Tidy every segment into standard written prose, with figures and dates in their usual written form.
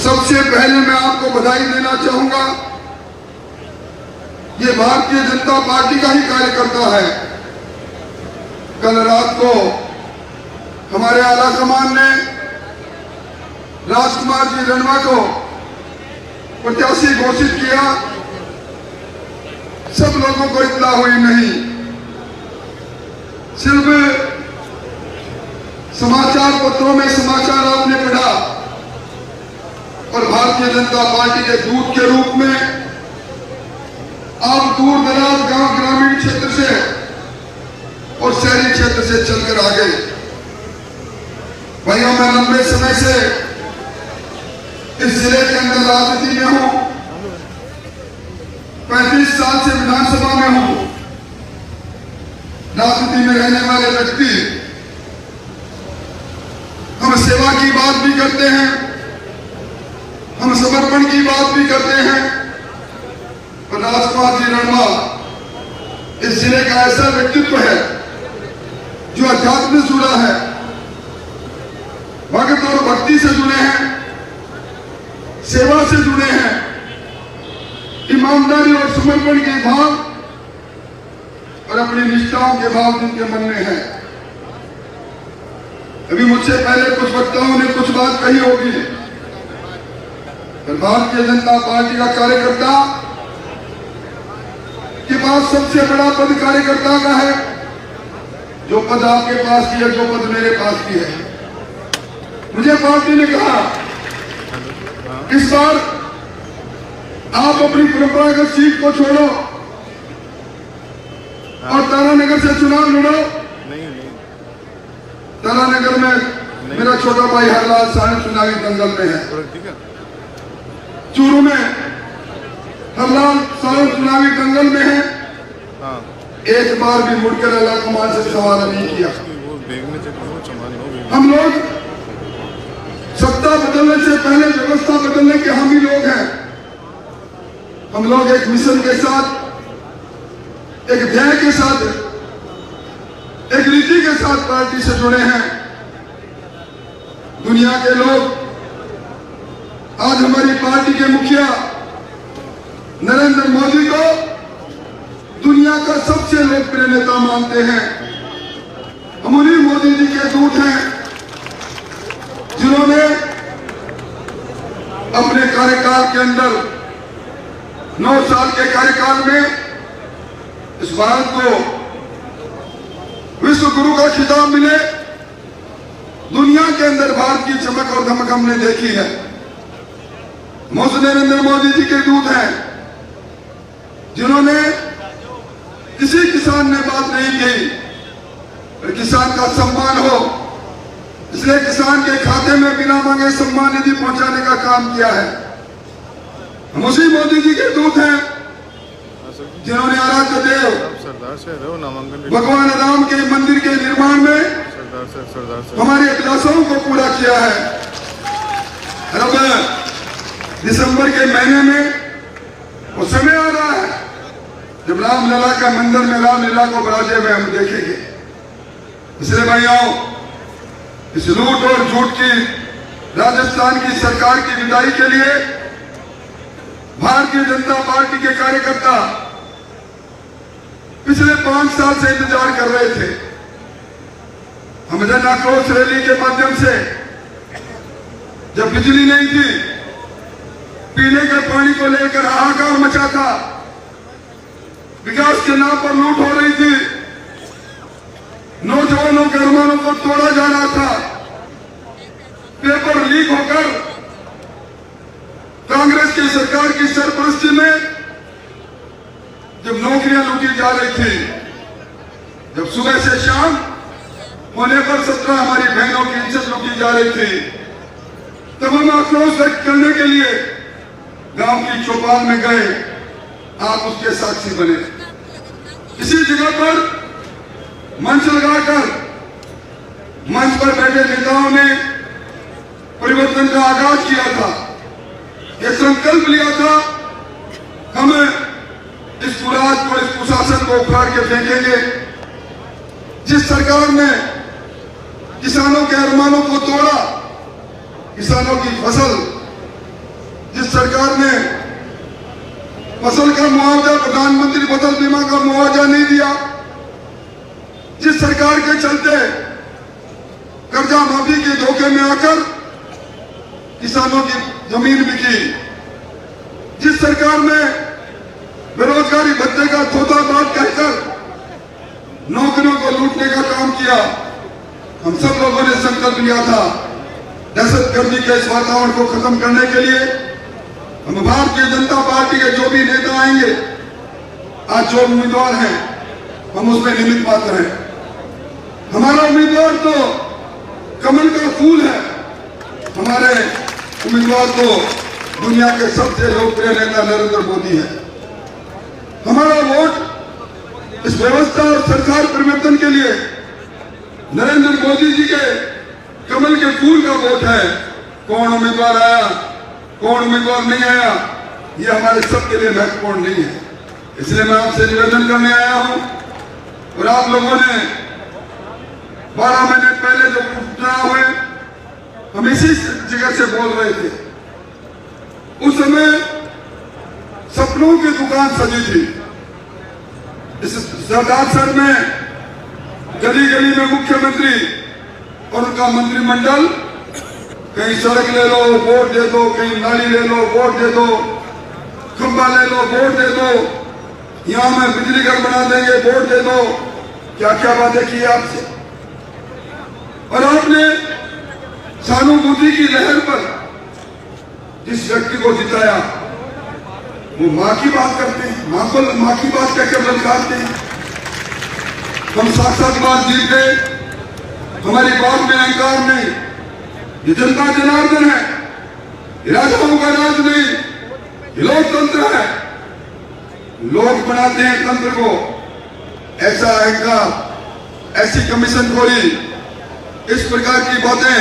सबसे पहले मैं आपको बधाई देना चाहूंगा। ये भारतीय जनता पार्टी का ही कार्यकर्ता है। कल रात को हमारे आला कमान ने राजकुमार जी रणवा को प्रत्याशी घोषित किया। सब लोगों को इत्तला हुई नहीं, सिर्फ समाचार पत्रों में समाचार आपने पढ़ा और भारतीय जनता पार्टी के दूत के रूप में आप दूर दराज गांव, ग्रामीण क्षेत्र से और शहरी क्षेत्र से चलकर आ गए। भाइयों, मैं लंबे समय से इस जिले के अंदर राजनीति में हूं, 35 साल से विधानसभा में हूं। राजनीति में रहने वाले व्यक्ति हम सेवा की बात भी करते हैं, हम समर्पण की बात भी करते हैं। और राजकुमार जी रणवा इस जिले का ऐसा व्यक्तित्व है जो अध्यात्म से जुड़ा है, भक्त और भक्ति से जुड़े हैं, सेवा से जुड़े हैं, ईमानदारी और समर्पण के भाव और अपनी निष्ठाओं के भाव जिनके मन में है। अभी मुझसे पहले कुछ वक्ताओं ने कुछ बात कही होगी, भारतीय जनता पार्टी का कार्यकर्ता के पास सबसे बड़ा पद कार्यकर्ता का है। जो पद आपके पास की है, जो पद मेरे पास की है। मुझे पार्टी ने कहा इस बार आप अपनी परंपरागत सीट को छोड़ो और तारानगर से चुनाव लड़ो। तारानगर में मेरा छोटा भाई हरलाल साहब चुनावी दंगल में है। चूरू में हरलाल साहब चुनावी दंगल में है। एक बार भी मुड़कर अल्लाह कुमार से सवाल नहीं किया। हम लोग सत्ता बदलने से पहले व्यवस्था बदलने के हामी लोग हैं। हम लोग एक मिशन के साथ, एक ध्येय के साथ, एक नीति के साथ पार्टी से जुड़े हैं। दुनिया के लोग आज हमारी पार्टी के मुखिया नरेंद्र मोदी को दुनिया का सबसे लोकप्रिय नेता मानते हैं। हम उन्हीं मोदी जी के दूत हैं जिन्होंने अपने कार्यकाल के अंदर 9 साल के कार्यकाल में इस भारत को विश्व गुरु का खिताब मिले। दुनिया के अंदर भारत की चमक और धमक हमने देखी है। नरेंद्र मोदी जी के दूत हैं जिन्होंने किसी किसान ने बात नहीं की, किसान का सम्मान हो, इसलिए किसान के खाते में बिना मांगे सम्मान निधि पहुंचाने का काम किया है। हम उसी मोदी जी के दूत हैं जिन्होंने आराध्य देव भगवान राम के मंदिर के निर्माण में हमारे अभिलाषाओं को पूरा किया है। अब दिसंबर के महीने में वो समय आ रहा है जब रामलला का मंदिर में रामलीला को बराजे हुए हम देखेंगे। इसलिए भाइयों, इस लूट और झूठ की राजस्थान की सरकार की विदाई के लिए भारतीय जनता पार्टी के कार्यकर्ता पिछले 5 साल से इंतजार कर रहे थे। हम जन आक्रोश रैली के माध्यम से, जब बिजली नहीं थी, पीने के पानी को लेकर हाहाकार मचा था, विकास के नाम पर लूट हो रही थी, नौजवानों के अरमानों को तोड़ा जा रहा था, पेपर लीक होकर कांग्रेस की सरकार की सरपरस्ती में जब नौकरियां लूटी जा रही थी, जब सुबह से शाम होने पर 17 हमारी बहनों की इज्जत लूटी जा रही थी, तब हम आक्रोश व्यक्त करने के लिए गांव की चौपाल में गए। आप उसके साक्षी बने। इसी जगह पर मंच लगाकर मंच पर बैठे नेताओं ने परिवर्तन का आगाज किया था। यह संकल्प लिया था, हम इस कुराज को, इस कुशासन को उखाड़ के फेंकेंगे। जिस सरकार ने किसानों के अरमानों को तोड़ा, किसानों की फसल फसल का मुआवजा, प्रधानमंत्री फसल बीमा का मुआवजा नहीं दिया। जिस सरकार के चलते कर्जा माफी के धोखे में आकर किसानों की जमीन बिकी, जिस सरकार ने बेरोजगारी भत्ते का धोखा बात कहकर नौकरियों को लूटने का काम किया, हम सब लोगों ने संकल्प लिया था दहशतगर्दी के इस वातावरण को खत्म करने के लिए हम भारतीय जनता पार्टी के जो भी नेता आएंगे, आज जो उम्मीदवार हैं, हम उसमें निमित्त मात्र हैं। हमारा उम्मीदवार तो कमल का फूल है, हमारे उम्मीदवार तो दुनिया के सबसे लोकप्रिय नेता नरेंद्र मोदी है। हमारा वोट इस व्यवस्था और सरकार परिवर्तन के लिए नरेंद्र मोदी जी के कमल के फूल का वोट है। कौन उम्मीदवार आया, कौन उम्मीदवार नहीं आया, ये हमारे सबके लिए महत्वपूर्ण नहीं है। इसलिए मैं आपसे निवेदन करने आया हूं और आप लोगों ने 12 महीने पहले जो चुनाव हुए, हम इसी जगह से बोल रहे थे। उस समय सपनों की दुकान सजी थी। इस सरदार सर में गली गली में मुख्यमंत्री और उनका मंत्रिमंडल, कहीं सड़क ले लो वोट दे दो, कहीं नाली ले लो वोट दे दो, खंबा ले लो वोट दे दो, यहां में बिजली घर बना देंगे वोट दे दो, क्या क्या बातें की आपसे। और आपने सहानुभूति की लहर पर जिस व्यक्ति को जिताया, वो मां की बात करते हैं, मां की बात कहकर ललकारते हैं। हम साक्षात बात जीत गए, हमारी बात में अहंकार नहीं। ये जनता जनार्दन है, ये राजाओं का राज नहीं, ये लोकतंत्र है। लोग बनाते हैं तंत्र को। ऐसा अहंकार, ऐसी कमीशन खोरी, इस प्रकार की बातें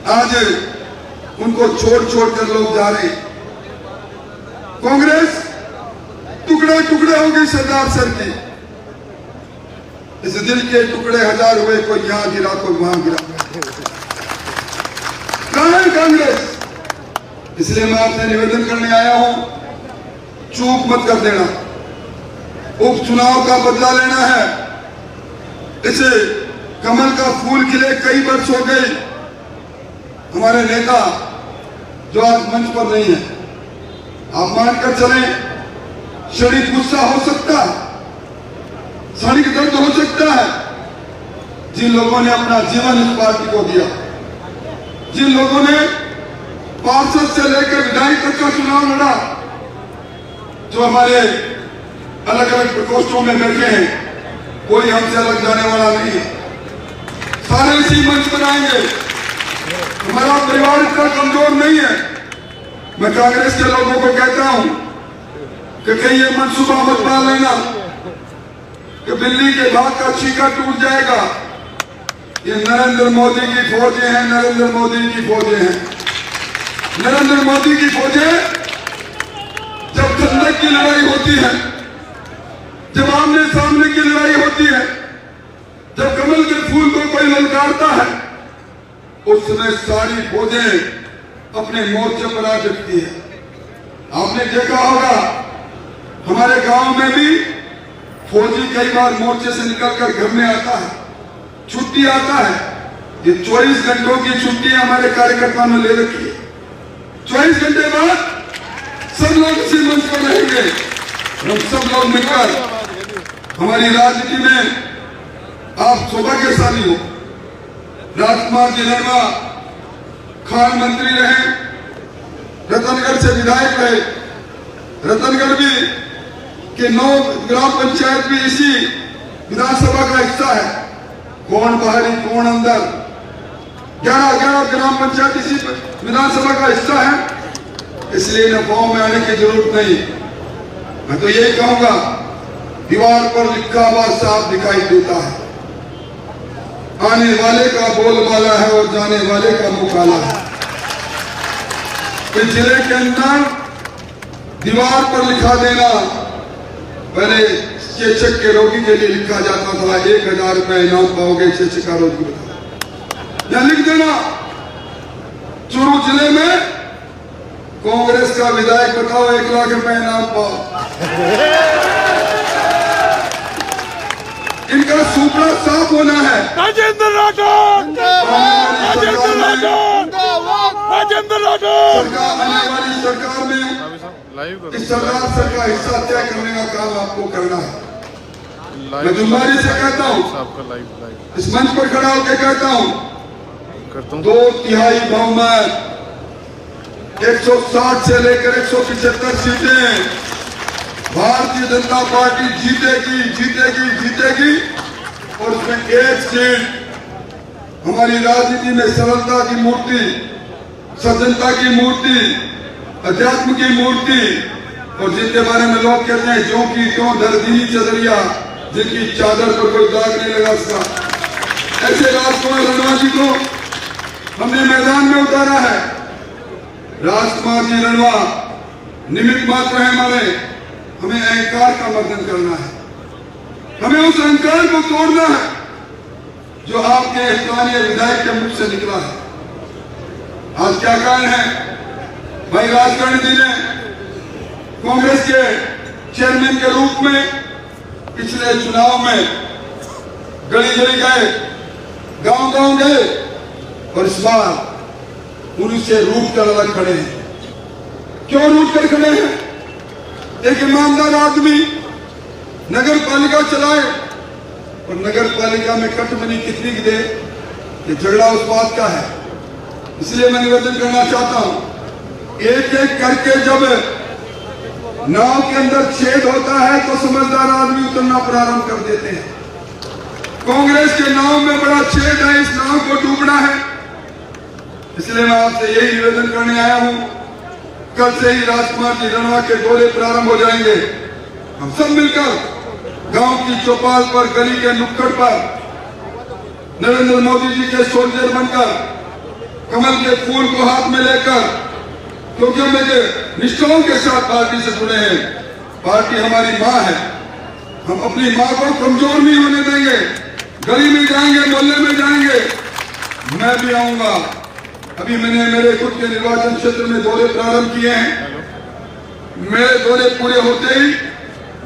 आज उनको छोड़ छोड़ कर लोग जा रहे हैं। कांग्रेस टुकड़े टुकड़े हो गई सरदार सर की। इस दिल के टुकड़े हजार हुए, कोई यहां गिरा कोई वहां गिरा। कहां है कांग्रेस? इसलिए मैं आपसे निवेदन करने आया हूं, चूक मत कर देना। उपचुनाव का बदला लेना है। इसे कमल का फूल खिले कई वर्ष हो गए। हमारे नेता जो आज मंच पर नहीं है, आप मानकर चलें, क्षणिक गुस्सा हो सकता है, क्षणिक दर्द हो सकता है। जिन लोगों ने अपना जीवन इस पार्टी को दिया, जिन लोगों ने पार्षद से लेकर विधायक तक का चुनाव लड़ा, जो हमारे अलग अलग प्रकोष्ठों में बैठे हैं, कोई हमसे अलग जाने वाला नहीं है। सारे इसी मंच पर आएंगे। हमारा परिवार इतना कमजोर नहीं है। मैं कांग्रेस के लोगों को कहता हूं कि कहीं ये मंसूबा मत डाल लेना कि बिल्ली के भाग का छीका टूट जाएगा। ये नरेंद्र मोदी की फौजें हैं, नरेंद्र मोदी की फौजें हैं। नरेंद्र मोदी की फौजें जब खंदक की लड़ाई होती है, जब आमने सामने की लड़ाई होती है, जब कमल के फूल को कोई ललकारता है, उस समय सारी फौजें अपने मोर्चे पर आ सकती है। आपने देखा होगा हमारे गांव में भी फौजी कई बार मोर्चे से निकलकर घर में आता है, छुट्टी आता है। ये 24 घंटों की छुट्टी हमारे कार्यकर्ताओं ने ले रखी है। 24 घंटे बाद सब लोग इसी मंच पर रहेंगे। हम सब लोग मिलकर हमारी राजनीति में आप सौभाग्यशाली हो। राजकुमार जी नरमा खान मंत्री रहे, रतनगढ़ से विधायक रहे। रतनगढ़ भी के 9 ग्राम पंचायत भी इसी विधानसभा का हिस्सा है। कौन बाहरी कौन अंदर, 11 ग्राम पंचायत इसी विधानसभा का हिस्सा है। इसलिए इन अफवाहों में आने की जरूरत नहीं। मैं तो यही कहूंगा, दीवार पर लिखा हुआ साफ दिखाई देता है। आने वाले का बोलबाला है और जाने वाले का मुकाला है। इस जिले के अंदर दीवार पर लिखा देना, पहले चेचक के रोगी के लिए लिखा जाता था 1000 रुपए इनाम पाओगे चेचक का रोगी बता। या लिख देना चूरू जिले में कांग्रेस का विधायक बताओ 1 लाख रुपए इनाम पाओ। इनका सुपड़ा साफ होना है। राजेंद्र राठौर, राजेंद्र राठौर, राजेंद्र राठौर। सरकार आने वाली सरकार में इस सरकार का हिस्सा तय करने का काम आपको करना है। मैं जुम्मेवारी से कहता हूँ, इस मंच पर खड़ा होकर कहता हूँ, 2/3 बहुमत 160 से लेकर 175 सीटें भारतीय जनता पार्टी जीतेगी, जीतेगी, जीतेगी। और उसमें एक सीट हमारी राजनीति में सरलता की मूर्ति, सज्जनता की मूर्ति, अध्यात्म की मूर्ति, और जिनके बारे में लोग कहते हैं जो की क्यों दरदीनी चदरिया, जिनकी चादर पर कोई दाग नहीं लगा सका, ऐसे राजकुमार रणवा जी को हमने मैदान में उतारा है। राजकुमार जी रणवा निमित्त मात्र है हमारे। हमें अहंकार का मर्दन करना है, हमें उस अहंकार को तोड़ना है जो आपके स्थानीय विधायक के मुख से निकला है। आज क्या कारण है भाई? राजकरण जी ने कांग्रेस के चेयरमैन के रूप में पिछले चुनाव में गली गली गए, गांव गांव गए, और इस बार उनसे रूट कर अलग खड़े हैं। क्यों रूट कर खड़े हैं? एक ईमानदार आदमी नगर पालिका चलाए और नगर पालिका में कटमनी कितनी की दे, ये झगड़ा उस बात का है। इसलिए मैं निवेदन करना चाहता हूं, एक एक करके जब नाव के अंदर छेद होता है तो समझदार आदमी उतरना प्रारंभ कर देते हैं। कांग्रेस के नाव में बड़ा छेद है, इस नाव को डूबना है। इसलिए मैं आपसे यही निवेदन करने आया हूं, कल से ही राजकुमार जी रणवा के दौरे प्रारंभ हो जाएंगे। हम सब मिलकर गांव की चौपाल पर, गली के नुक्कड़ पर नरेंद्र मोदी जी के सोल्जर बनकर, कमल के फूल को हाथ में लेकर, क्योंकि हम निष्ठाओं के साथ पार्टी से जुड़े हैं। पार्टी हमारी माँ है, हम अपनी माँ को कमजोर नहीं होने देंगे। गली में जाएंगे, मोहल्ले में जाएंगे, मैं भी आऊंगा। अभी मैंने मेरे खुद के निर्वाचन क्षेत्र में दौरे प्रारंभ किए हैं। मेरे दौरे पूरे होते ही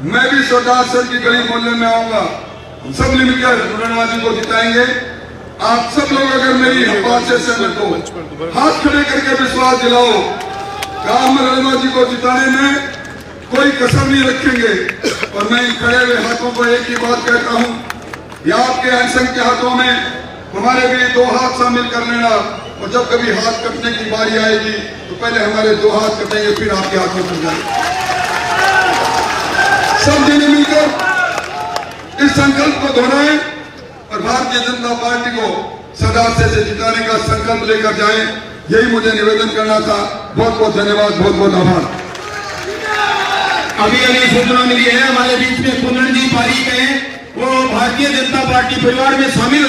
मैं भी सरदार सर की गली मोहल्ले में आऊंगा। हम सब मिलकर रणवा जी को जिताएंगे। आप सब लोग अगर मेरी बात से सहमत हो, हाथ खड़े करके विश्वास दिलाओ, काम रणवा जी को जिताने में कोई कसर नहीं रखेंगे। और मैं इन खड़े हुए हाथों को एक ही बात कहता हूं, या आपके असंख्य हाथों में हमारे भी 2 हाथ शामिल कर लेना। और जब कभी हाथ कटने की बारी आएगी तो पहले हमारे 2 हाथ कटेंगे, फिर आपके हाथ में कट जाएंगे। सब जने मिलकर इस संकल्प को दोहराएं और भारतीय जनता पार्टी को सदासे से जिताने का संकल्प लेकर जाएं। यही मुझे निवेदन करना था। बहुत बहुत धन्यवाद, बहुत बहुत आभार। अभी सूचना मिली है, हमारे बीच में कुंदन जी पारीक हैं, वो भारतीय जनता पार्टी परिवार में शामिल